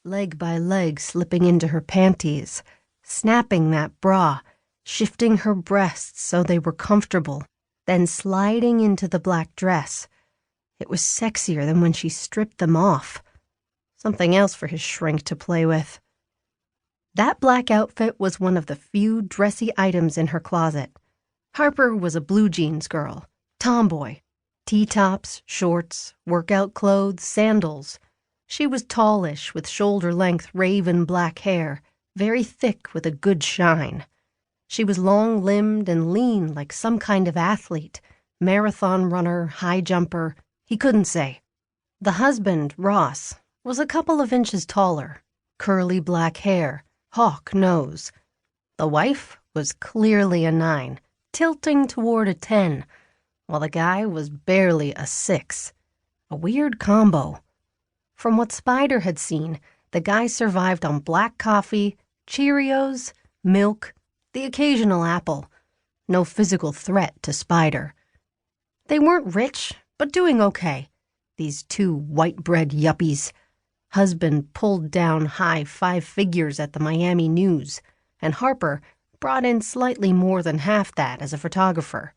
leg by leg slipping into her panties, snapping that bra, shifting her breasts so they were comfortable, then sliding into the black dress. It was sexier than when she stripped them off. Something else for his shrink to play with. That black outfit was one of the few dressy items in her closet. Harper was a blue jeans girl, tomboy, T-tops, shorts, workout clothes, sandals. She was tallish with shoulder-length raven black hair, very thick with a good shine. She was long-limbed and lean like some kind of athlete, marathon runner, high jumper. He couldn't say. The husband, Ross, was a couple of inches taller, curly black hair, hawk nose. The wife was clearly a 9, tilting toward a 10, while the guy was barely a 6. A weird combo. From what Spider had seen, the guy survived on black coffee, Cheerios, milk, the occasional apple. No physical threat to Spider. They weren't rich, but doing okay. These two white-bread yuppies. Husband pulled down high 5 figures at the Miami News, and Harper brought in slightly more than half that as a photographer.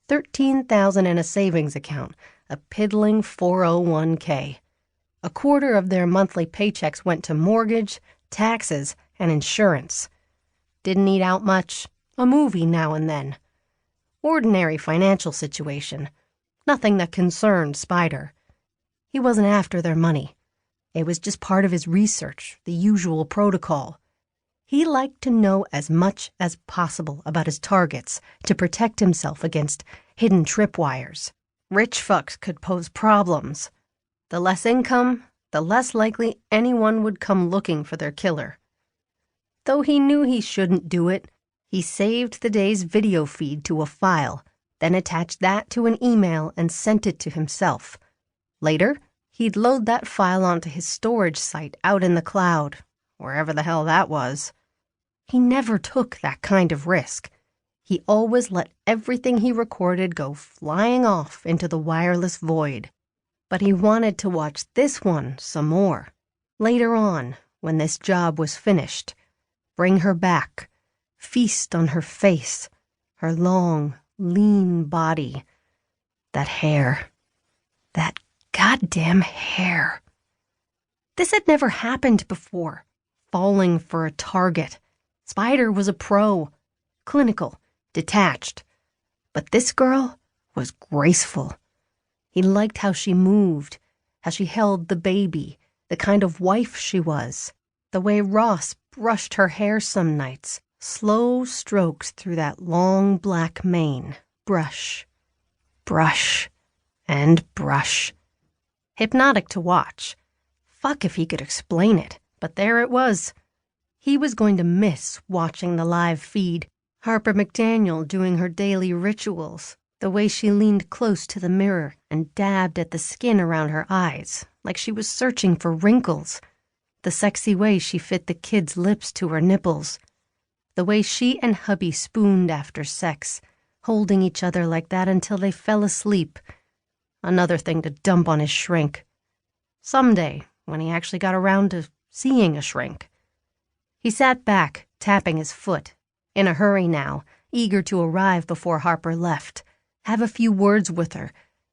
$13,000 in a savings account, a piddling 401k. A quarter of their monthly paychecks went to mortgage, taxes, and insurance. Didn't eat out much, a movie now and then. Ordinary financial situation. Nothing that concerned Spider. He wasn't after their money. It was just part of his research, the usual protocol. He liked to know as much as possible about his targets to protect himself against hidden tripwires. Rich fucks could pose problems. The less income, the less likely anyone would come looking for their killer. Though he knew he shouldn't do it, he saved the day's video feed to a file, then attached that to an email and sent it to himself. Later, he'd load that file onto his storage site out in the cloud, wherever the hell that was. He never took that kind of risk. He always let everything he recorded go flying off into the wireless void. But he wanted to watch this one some more. Later on, when this job was finished, bring her back, feast on her face, her long, lean body, that hair, that goddamn hair. This had never happened before, falling for a target. Spider was a pro, clinical, detached. But this girl was graceful. He liked how she moved, how she held the baby, the kind of wife she was, the way Ross brushed her hair some nights, slow strokes through that long black mane, brush, brush, and brush. Hypnotic to watch. Fuck if he could explain it, but there it was. He was going to miss watching the live feed, Harper McDaniel doing her daily rituals, the way she leaned close to the mirror and dabbed at the skin around her eyes, like she was searching for wrinkles, the sexy way she fit the kid's lips to her nipples, the way she and hubby spooned after sex, holding each other like that until they fell asleep. Another thing to dump on his shrink. Someday, when he actually got around to seeing a shrink. He sat back, tapping his foot, in a hurry now, eager to arrive before Harper left, have a few words with her,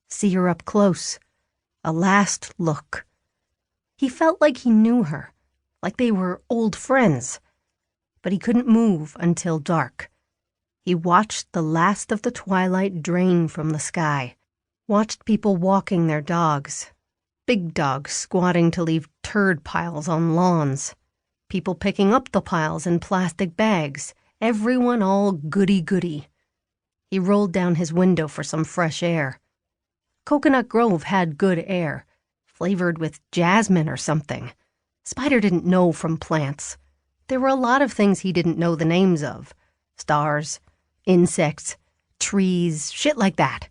see her up close, a last look. He felt like he knew her, like they were old friends, but he couldn't move until dark. He watched the last of the twilight drain from the sky, watched people walking their dogs, big dogs squatting to leave turd piles on lawns, people picking up the piles in plastic bags, everyone all goody-goody. He rolled down his window for some fresh air. Coconut Grove had good air, flavored with jasmine or something. Spider didn't know from plants. There were a lot of things he didn't know the names of. Stars, insects, trees, shit like that.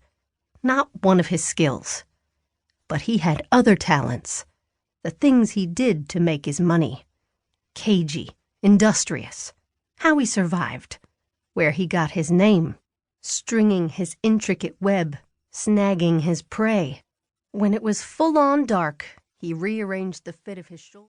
Not one of his skills. But he had other talents. The things he did to make his money. Cagey, industrious. How he survived. Where he got his name. Stringing his intricate web. Snagging his prey. When it was full-on dark, he rearranged the fit of his shoulder.